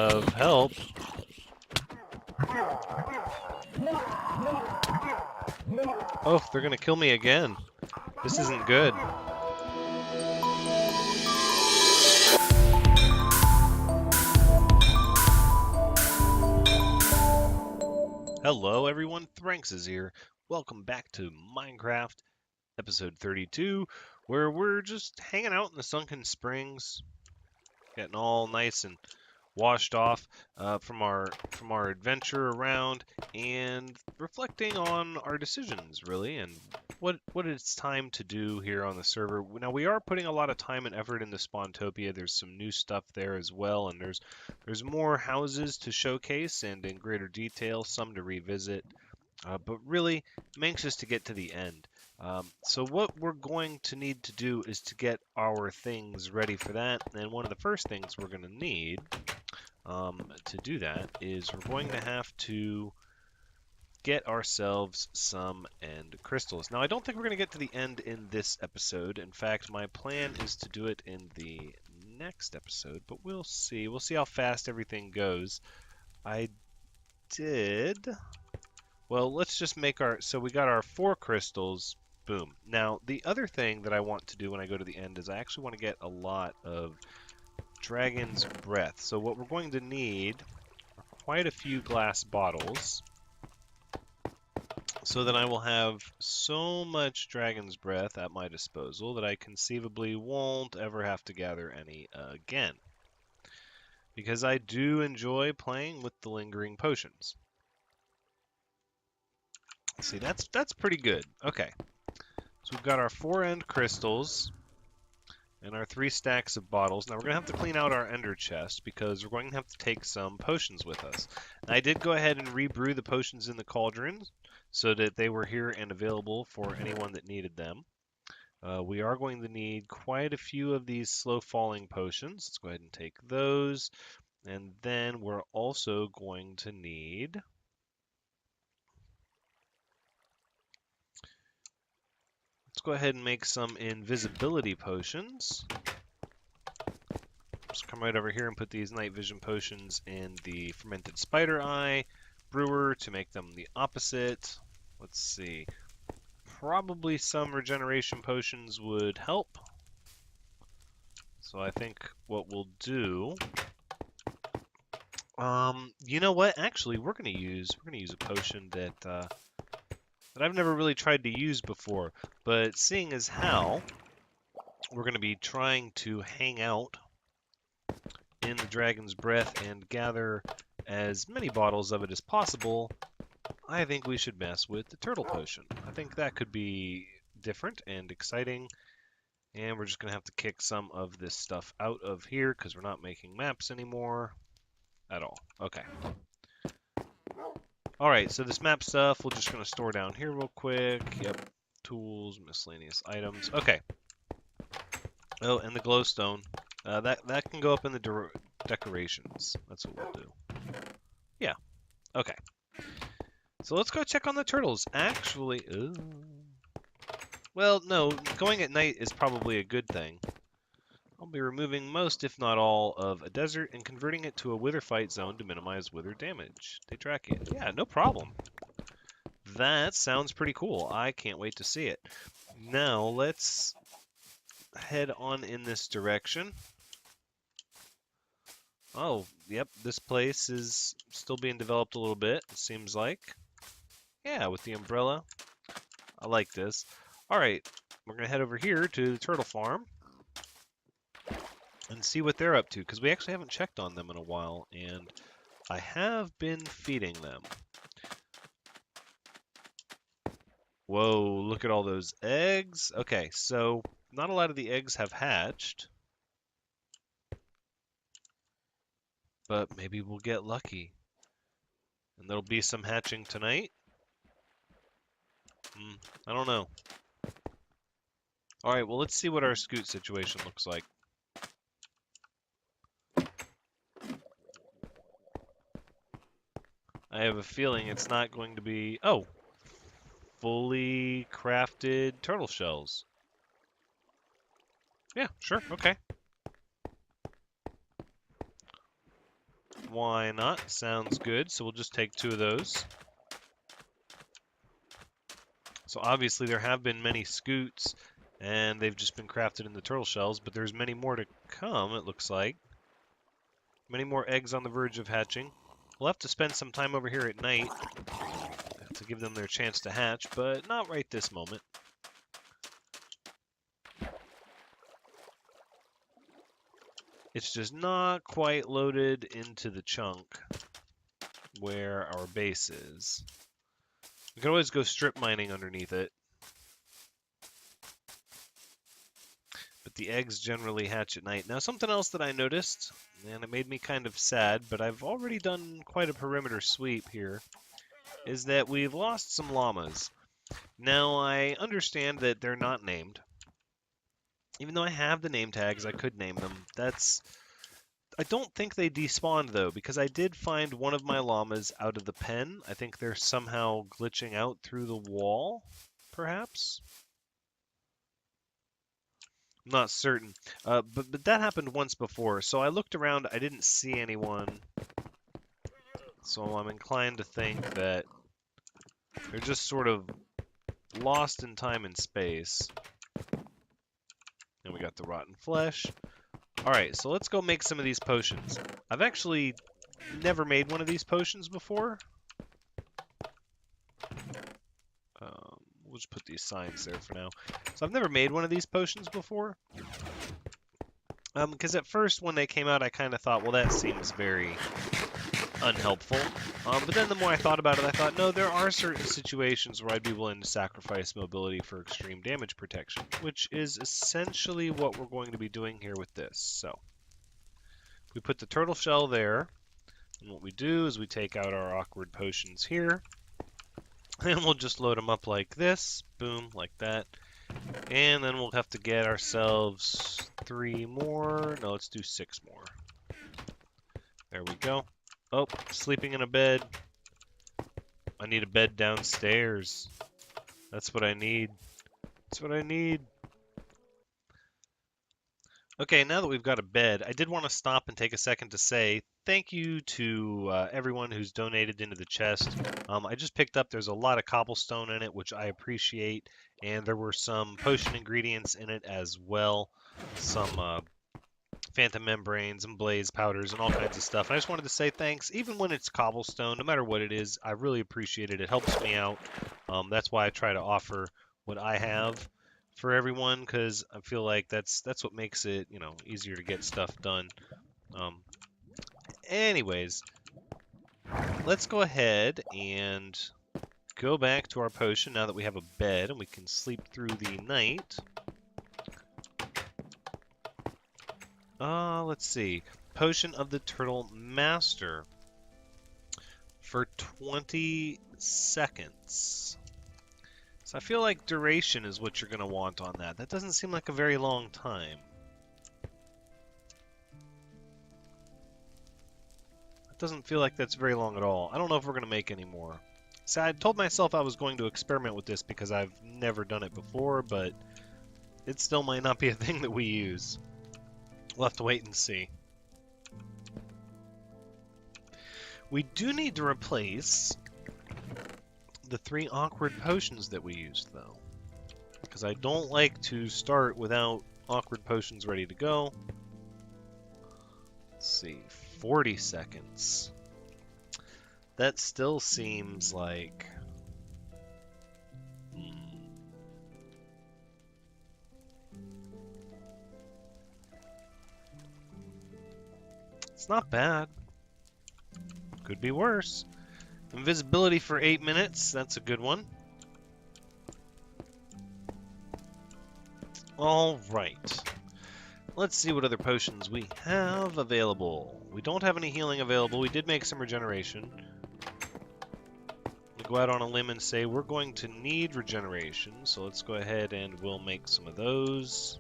of help. Oh, they're gonna kill me again. This isn't good. Hello everyone, Thranxes here. Welcome back to Minecraft, episode 32, where we're just hanging out in the sunken springs, getting all nice and washed off from our adventure around, and reflecting on our decisions, really, and what it's time to do here on the server. Now, we are putting a lot of time and effort into Spawntopia. There's some new stuff there as well, and there's more houses to showcase and in greater detail, some to revisit. But really, I'm anxious to get to the end. So what we're going to need to do is to get our things ready for that. And one of the first things we're going to need to do that is we're going to have to get ourselves some end crystals. Now, I don't think we're going to get to the end in this episode. In fact, my plan is to do it in the next episode, but we'll see. We'll see how fast everything goes. Well, let's just make so we got our 4 crystals. Boom. Now, the other thing that I want to do when I go to the end is I actually want to get a lot of dragon's breath. So what we're going to need are quite a few glass bottles so that I will have so much dragon's breath at my disposal that I conceivably won't ever have to gather any again. Because I do enjoy playing with the lingering potions. See, that's pretty good. Okay. So we've got our 4 end crystals and our 3 stacks of bottles. Now we're going to have to clean out our ender chest because we're going to have to take some potions with us. And I did go ahead and rebrew the potions in the cauldron so that they were here and available for anyone that needed them. We are going to need quite a few of these slow falling potions. Let's go ahead and take those. And then we're also going to need... Let's go ahead and make some invisibility potions. Just come right over here and put these night vision potions in the fermented spider eye brewer to make them the opposite. Let's see. Probably some regeneration potions would help. So I think what we'll do... you know what? Actually, we're gonna use a potion that I've never really tried to use before, but seeing as how we're going to be trying to hang out in the dragon's breath and gather as many bottles of it as possible, I think we should mess with the turtle potion. I think that could be different and exciting, and we're just going to have to kick some of this stuff out of here because we're not making maps anymore at all. Okay. Alright, so this map stuff, we're just going to store down here real quick. Yep, tools, miscellaneous items. Okay. Oh, and the glowstone. That can go up in the decorations. That's what we'll do. Yeah, okay. So let's go check on the turtles. Actually, well, no, going at night is probably a good thing. I'll be removing most, if not all, of a desert and converting it to a wither fight zone to minimize wither damage. Thranxes. Yeah, no problem. That sounds pretty cool. I can't wait to see it. Now, let's head on in this direction. Oh, yep, this place is still being developed a little bit, it seems like. Yeah, with the umbrella. I like this. Alright, we're going to head over here to the turtle farm and see what they're up to, because we actually haven't checked on them in a while, and I have been feeding them. Whoa, look at all those eggs. Okay, so not a lot of the eggs have hatched, but maybe we'll get lucky. And there'll be some hatching tonight. I don't know. Alright, well, let's see what our scoot situation looks like. I have a feeling it's not going to be... Oh! Fully crafted turtle shells. Yeah, sure, okay. Why not? Sounds good. So we'll just take 2 of those. So obviously there have been many scoots, and they've just been crafted in the turtle shells, but there's many more to come, it looks like. Many more eggs on the verge of hatching. We'll have to spend some time over here at night to give them their chance to hatch, but not right this moment. It's just not quite loaded into the chunk where our base is. We can always go strip mining underneath it. But the eggs generally hatch at night. Now, something else that I noticed, and it made me kind of sad, but I've already done quite a perimeter sweep here, is that we've lost some llamas. Now, I understand that they're not named. Even though I have the name tags, I could name them. I don't think they despawned, though, because I did find one of my llamas out of the pen. I think they're somehow glitching out through the wall, perhaps? I'm not certain. But that happened once before, so I looked around. I didn't see anyone. So I'm inclined to think that they're just sort of lost in time and space. And we got the rotten flesh. Alright, so let's go make some of these potions. I've actually never made one of these potions before. We'll just put these signs there for now. So I've never made one of these potions before. Because at first when they came out I kind of thought, well, that seems very unhelpful. But then the more I thought about it, I thought, no, there are certain situations where I'd be willing to sacrifice mobility for extreme damage protection, which is essentially what we're going to be doing here with this. So we put the turtle shell there, and what we do is we take out our awkward potions here, and we'll just load them up like this, boom, like that, and then we'll have to get ourselves 3 more. No, let's do 6 more. There we go. Oh, sleeping in a bed. I need a bed downstairs. That's what I need. That's what I need. Okay, now that we've got a bed, I did want to stop and take a second to say thank you to everyone who's donated into the chest. I just picked up, there's a lot of cobblestone in it, which I appreciate, and there were some potion ingredients in it as well. Some phantom membranes and blaze powders and all kinds of stuff. And I just wanted to say thanks, even when it's cobblestone, no matter what it is, I really appreciate it. It helps me out. That's why I try to offer what I have for everyone, because I feel like that's what makes it, you know, easier to get stuff done. Anyways, let's go ahead and go back to our potion now that we have a bed and we can sleep through the night. Let's see. Potion of the Turtle Master for 20 seconds. So I feel like duration is what you're going to want on that. That doesn't seem like a very long time. It doesn't feel like that's very long at all. I don't know if we're going to make any more. So I told myself I was going to experiment with this because I've never done it before, but it still might not be a thing that we use. We'll have to wait and see. We do need to replace the 3 awkward potions that we used, though. Because I don't like to start without awkward potions ready to go. Let's see, 40 seconds. That still seems like... It's not bad. Could be worse. Invisibility for 8 minutes. That's a good one. Alright. Let's see what other potions we have available. We don't have any healing available. We did make some regeneration. We'll go out on a limb and say we're going to need regeneration. So let's go ahead and we'll make some of those.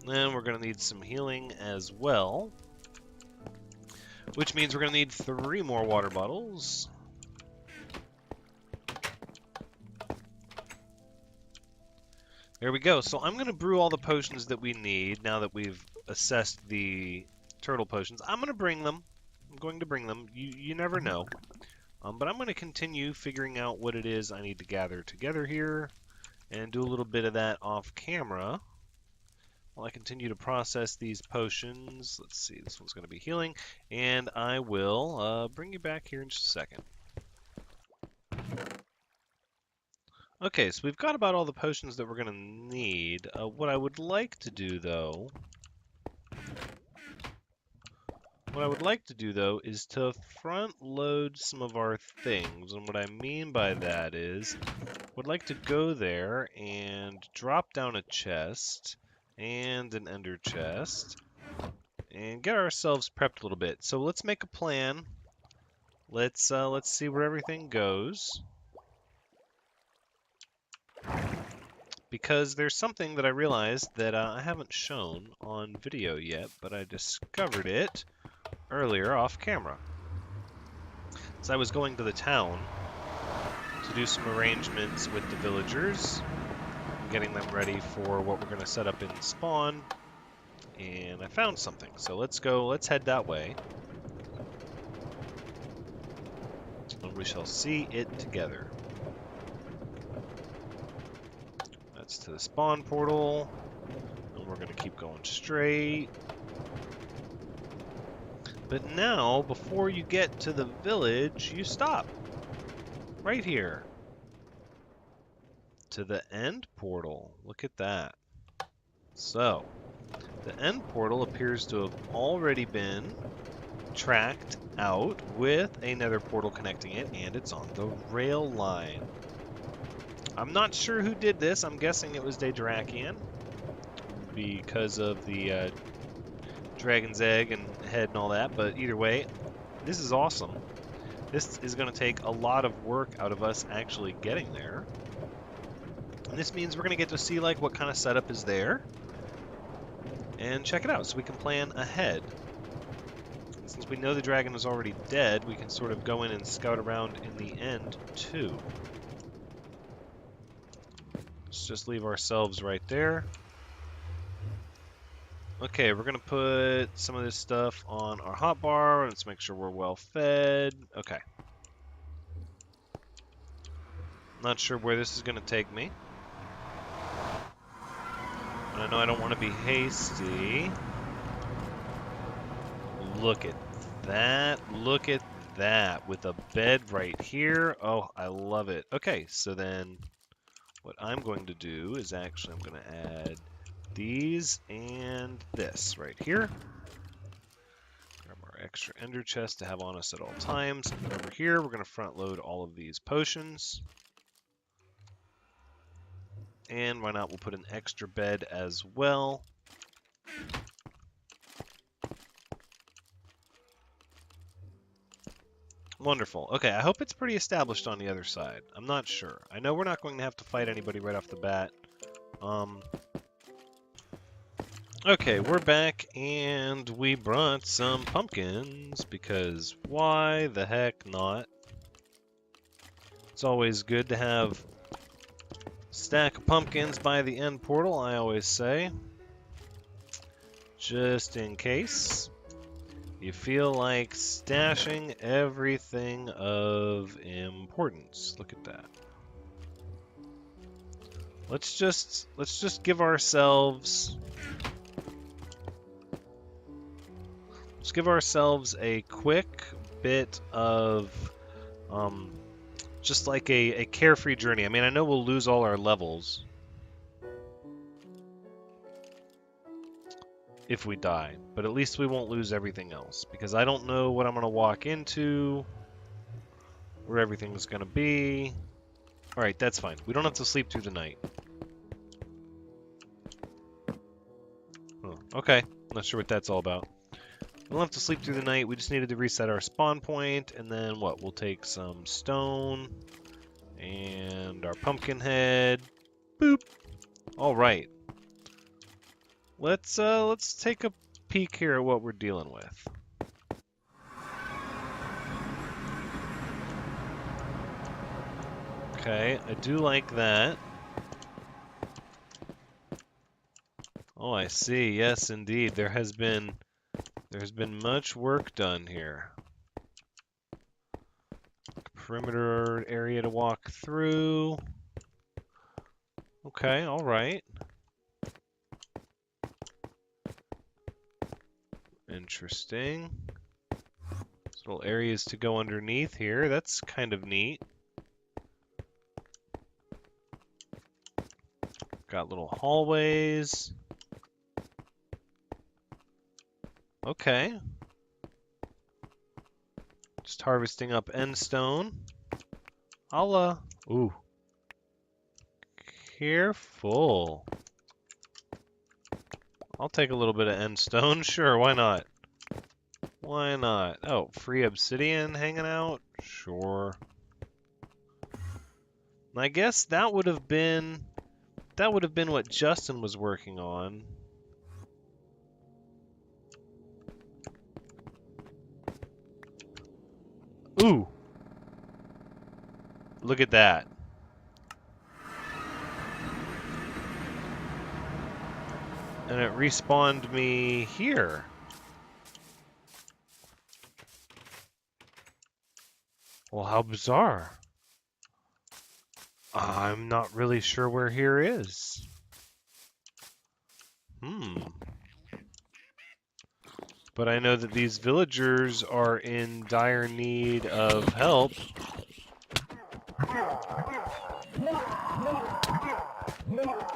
Then we're going to need some healing as well, which means we're going to need 3 more water bottles. There we go. So I'm going to brew all the potions that we need now that we've assessed the turtle potions. I'm going to bring them. I'm going to bring them. You never know. But I'm going to continue figuring out what it is I need to gather together here and do a little bit of that off camera while I continue to process these potions. Let's see, this one's going to be healing, and I will bring you back here in just a second. Okay, so we've got about all the potions that we're going to need. What I would like to do, though, is to front load some of our things. And what I mean by that is, would like to go there and drop down a chest and an ender chest and get ourselves prepped a little bit. So let's make a plan. Let's see where everything goes. Because there's something that I realized that I haven't shown on video yet, but I discovered it earlier off camera. So I was going to the town to do some arrangements with the villagers, getting them ready for what we're going to set up in spawn, and I found something. So let's head that way, and we shall see it together. That's to the spawn portal, and we're going to keep going straight. But now, before you get to the village, you stop. Right here. To the end portal. Look at that. So, the end portal appears to have already been tracked out with a nether portal connecting it, and it's on the rail line. I'm not sure who did this. I'm guessing it was Daedarakian, because of the dragon's egg and head and all that, but either way, this is awesome. This is going to take a lot of work out of us actually getting there. And this means we're going to get to see like what kind of setup is there and check it out so we can plan ahead. Since we know the dragon is already dead, we can sort of go in and scout around in the end too. Let's just leave ourselves right there. Okay, we're going to put some of this stuff on our hotbar. Let's make sure we're well fed. Okay. Not sure where this is going to take me. And I know I don't want to be hasty. Look at that. Look at that. With a bed right here. Oh, I love it. Okay, so then what I'm going to do is actually I'm going to add these and this right here. Grab our extra ender chest to have on us at all times. And over here, we're going to front load all of these potions. And why not, we'll put an extra bed as well. Wonderful. Okay, I hope it's pretty established on the other side. I'm not sure. I know we're not going to have to fight anybody right off the bat. Okay, we're back, and we brought some pumpkins, because why the heck not? It's always good to have a stack of pumpkins by the end portal, I always say. Just in case you feel like stashing everything of importance. Look at that. Let's just give ourselves a quick bit of just like a carefree journey. I mean, I know we'll lose all our levels if we die, but at least we won't lose everything else, because I don't know what I'm going to walk into, where everything's going to be. Alright, that's fine. We don't have to sleep through the night. Oh, okay, not sure what that's all about. We don't have to sleep through the night. We just needed to reset our spawn point, and then what? We'll take some stone and our pumpkin head. Boop. All right. Let's take a peek here at what we're dealing with. Okay, I do like that. Oh, I see. Yes, indeed. There's been much work done here. Perimeter area to walk through. Okay, all right. Interesting. There's little areas to go underneath here. That's kind of neat. Got little hallways. Okay. Just harvesting up end stone. Ooh. Careful. I'll take a little bit of end stone. Sure, why not? Why not? Oh, free obsidian hanging out? Sure. And I guess that would have been what Justin was working on. Ooh. Look at that. And it respawned me here. Well, how bizarre. I'm not really sure where here is. But I know that these villagers are in dire need of help.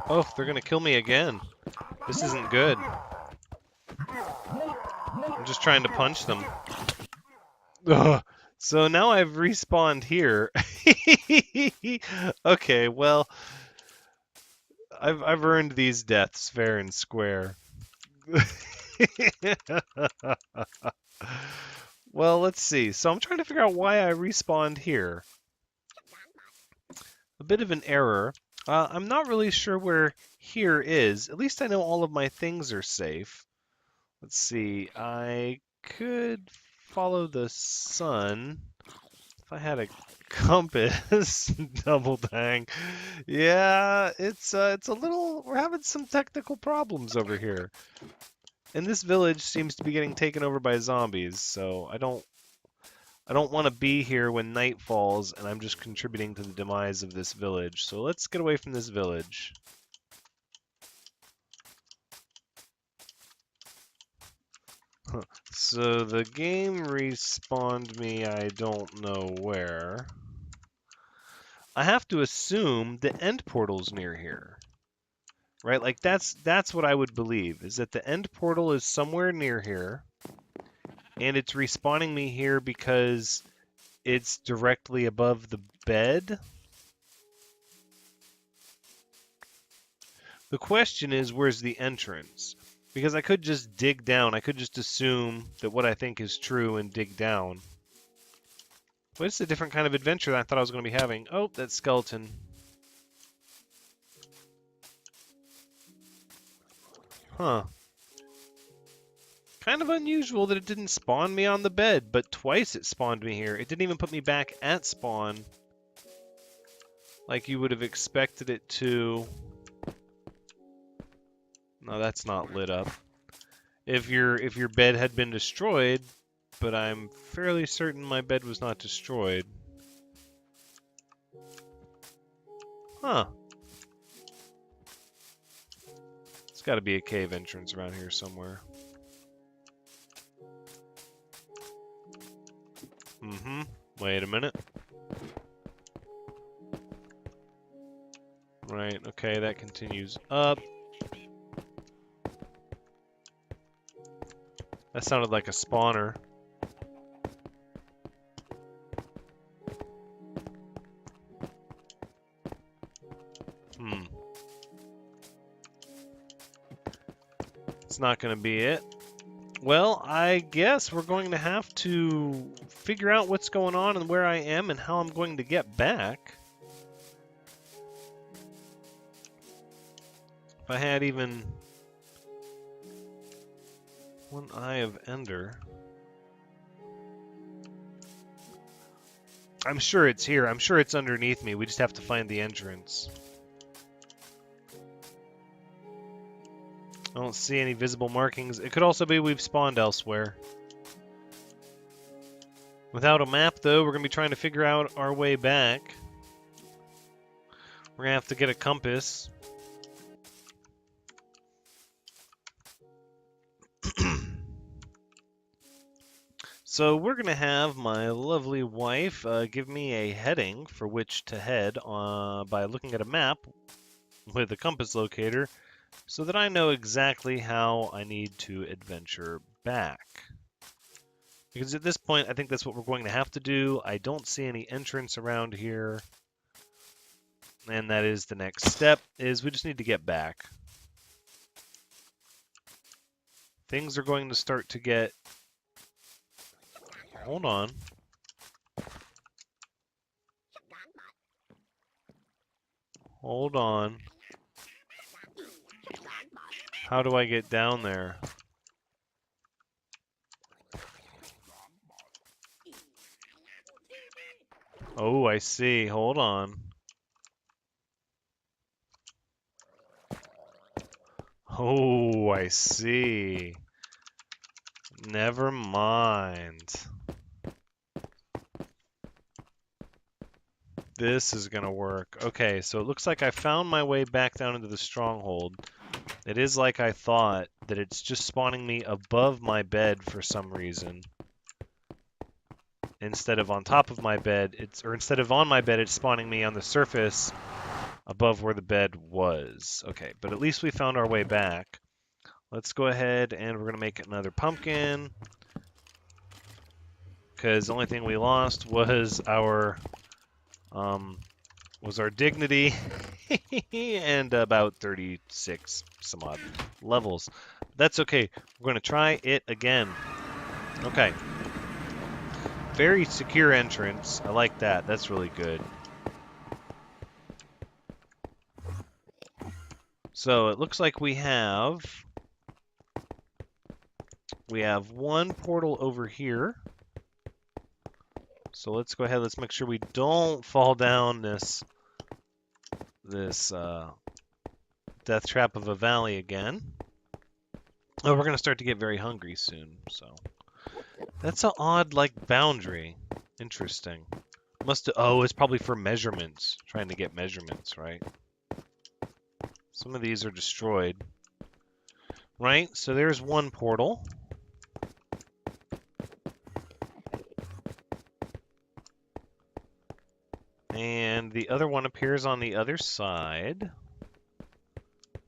Oh, they're gonna kill me again. This isn't good. I'm just trying to punch them. Ugh. So now I've respawned here. Okay, well, I've earned these deaths fair and square. Well, let's see. So I'm trying to figure out why I respawned here. A bit of an error. I'm not really sure where here is. At least I know all of my things are safe. Let's see. I could follow the sun. If I had a compass, double dang. Yeah, it's a little. We're having some technical problems over here. And this village seems to be getting taken over by zombies, so I don't want to be here when night falls and I'm just contributing to the demise of this village. So let's get away from this village. So the game respawned me, I don't know where. I have to assume the end portal's near here. Right? Like that's what I would believe, is that the end portal is somewhere near here. And it's respawning me here because it's directly above the bed. The question is, where's the entrance? Because I could just dig down. I could just assume that what I think is true and dig down. But it's a different kind of adventure than I thought I was going to be having. Oh, that skeleton. Huh. Kind of unusual that it didn't spawn me on the bed, but twice it spawned me here. It didn't even put me back at spawn, like you would have expected it to. No, that's not lit up. If your bed had been destroyed, but I'm fairly certain my bed was not destroyed. Huh. There's got to be a cave entrance around here somewhere. Wait a minute. Right, okay, that continues up. That sounded like a spawner. It's not going to be it. Well, I guess we're going to have to figure out what's going on and where I am and how I'm going to get back. If I had even one eye of Ender. I'm sure it's here. I'm sure it's underneath me. We just have to find the entrance. I don't see any visible markings. It could also be we've spawned elsewhere. Without a map, though, we're going to be trying to figure out our way back. We're going to have to get a compass. So we're going to have my lovely wife give me a heading for which to head by looking at a map with a compass locator so that I know exactly how I need to adventure back. Because at this point, I think that's what we're going to have to do. I don't see any entrance around here. And that is the next step, is we just need to get back. Things are going to start to get... Hold on. Hold on. How do I get down there? Oh, I see. Hold on. Oh, I see. Never mind. This is gonna work. Okay, so it looks like I found my way back down into the stronghold. It is like I thought, that it's just spawning me above my bed for some reason. Instead of on top of my bed, instead of on my bed, it's spawning me on the surface above where the bed was. Okay, but at least we found our way back. Let's go ahead and we're gonna make another pumpkin. Because the only thing we lost was our dignity and about 36 some odd levels. That's okay. We're going to try it again. Okay. Very secure entrance. I like that. That's really good. So it looks like we have one portal over here. So let's go ahead. Let's make sure we don't fall down this death trap of a valley again. Oh, we're gonna start to get very hungry soon. So that's an odd boundary. Interesting. Oh, it's probably for measurements. Trying to get measurements, right? Some of these are destroyed. Right. So there's one portal. And the other one appears on the other side.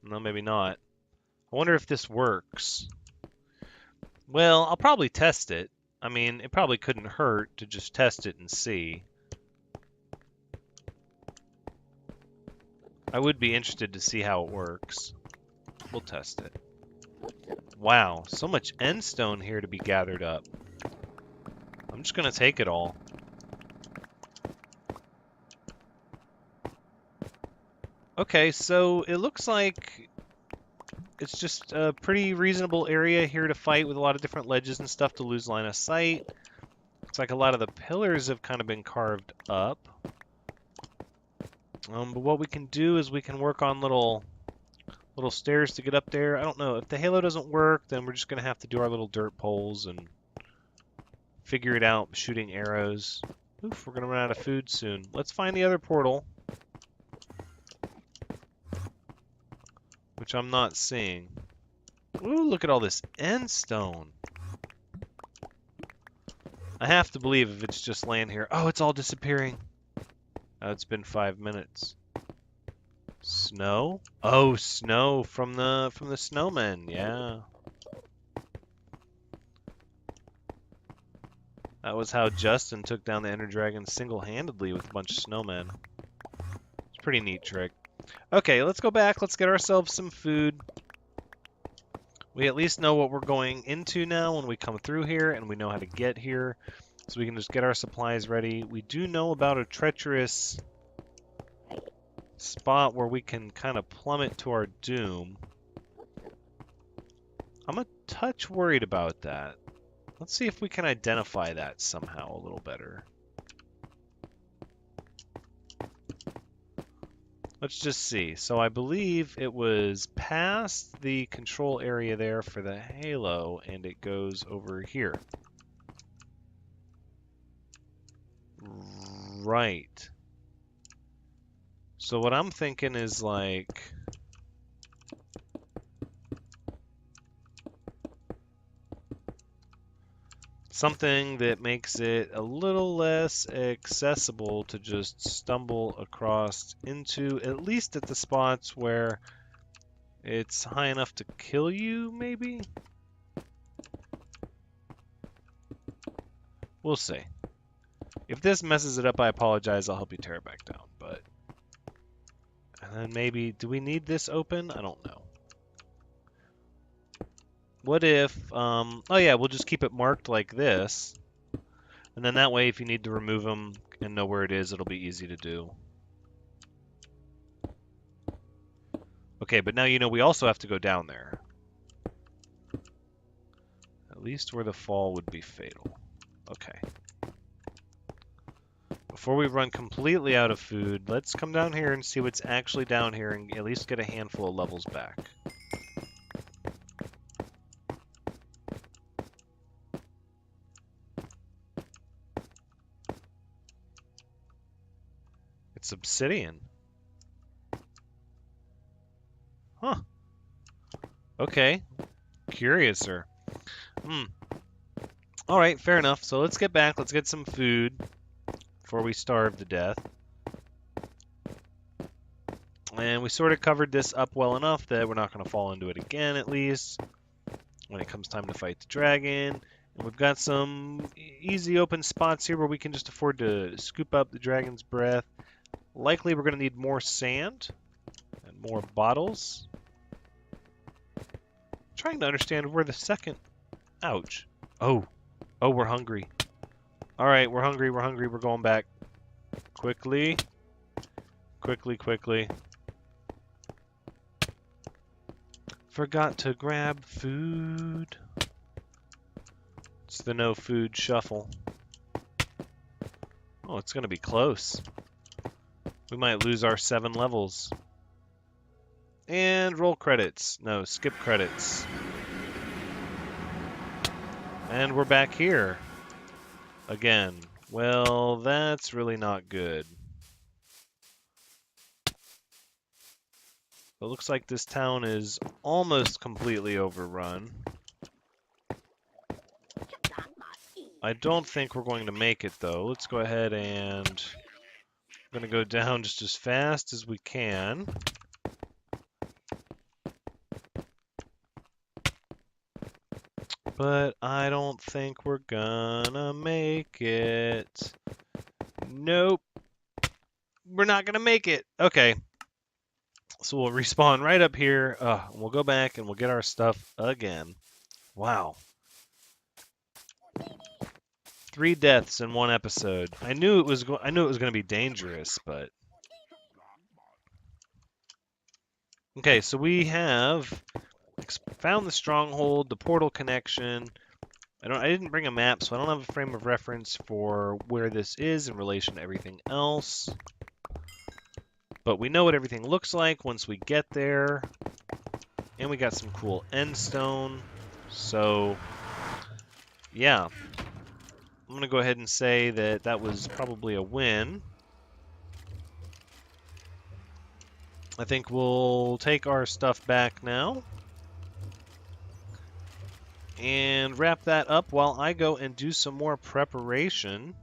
No, maybe not. I wonder if this works. Well, I'll probably test it. I mean, it probably couldn't hurt to just test it and see. I would be interested to see how it works. We'll test it. Wow, so much end stone here to be gathered up. I'm just going to take it all. Okay, so it looks like it's just a pretty reasonable area here to fight with a lot of different ledges and stuff to lose line of sight. Looks like a lot of the pillars have kind of been carved up. But what we can do is we can work on little stairs to get up there. I don't know. If the halo doesn't work, then we're just going to have to do our little dirt poles and figure it out shooting arrows. Oof, we're going to run out of food soon. Let's find the other portal, which I'm not seeing. Ooh, look at all this end stone. I have to believe if it's just laying here. Oh, it's all disappearing. Oh, it's been 5 minutes. Snow? Oh, snow from the snowmen. Yeah. That was how Justin took down the Ender Dragon single-handedly with a bunch of snowmen. It's a pretty neat trick. Okay, let's go back. Let's get ourselves some food. We at least know what we're going into now when we come through here, and we know how to get here. So we can just get our supplies ready. We do know about a treacherous spot where we can kind of plummet to our doom. I'm a touch worried about that. Let's see if we can identify that somehow a little better. Let's just see. So I believe it was past the control area there for the halo, and it goes over here. Right. So what I'm thinking is like... something that makes it a little less accessible to just stumble across into, at least at the spots where it's high enough to kill you, maybe? We'll see. If this messes it up, I apologize. I'll help you tear it back down, but... and then maybe... do we need this open? I don't know. What if... oh yeah, we'll just keep it marked like this. And then that way, if you need to remove them and know where it is, it'll be easy to do. Okay, but now you know we also have to go down there. At least where the fall would be fatal. Okay. Before we run completely out of food, let's come down here and see what's actually down here and at least get a handful of levels back. It's obsidian. Huh. Okay. Curiouser. Alright, fair enough. So let's get back. Let's get some food before we starve to death. And we sort of covered this up well enough that we're not going to fall into it again, at least, when it comes time to fight the dragon. And we've got some easy open spots here where we can just afford to scoop up the dragon's breath. Likely we're going to need more sand and more bottles. I'm trying to understand where the second... ouch. Oh, we're hungry. Alright, we're hungry, we're going back. Quickly. Quickly. Forgot to grab food. It's the no food shuffle. Oh, it's gonna be close. We might lose our 7 levels. And roll credits. No, skip credits. And we're back here. Again. Well, that's really not good. It looks like this town is almost completely overrun. I don't think we're going to make it, though. Let's go ahead and... we're going to go down just as fast as we can. But I don't think we're gonna make it. Nope. We're not gonna make it. Okay. So we'll respawn right up here. We'll go back and we'll get our stuff again. Wow. 3 deaths in 1 episode. I knew it was going to be dangerous, but... okay, so we have found the stronghold, the portal connection. I didn't bring a map, so I don't have a frame of reference for where this is in relation to everything else. But we know what everything looks like once we get there. And we got some cool end stone. So, yeah. I'm going to go ahead and say that that was probably a win. I think we'll take our stuff back now. And wrap that up while I go and do some more preparation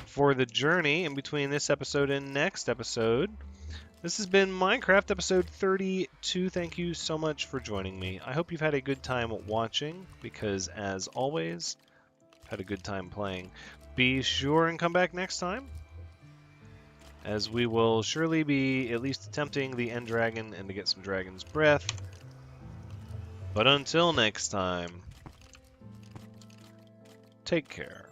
for the journey in between this episode and next episode. This has been Minecraft episode 32. Thank you so much for joining me. I hope you've had a good time watching, because as always, I've had a good time playing. Be sure and come back next time, as we will surely be at least attempting the end dragon and to get some dragon's breath. But until next time, take care.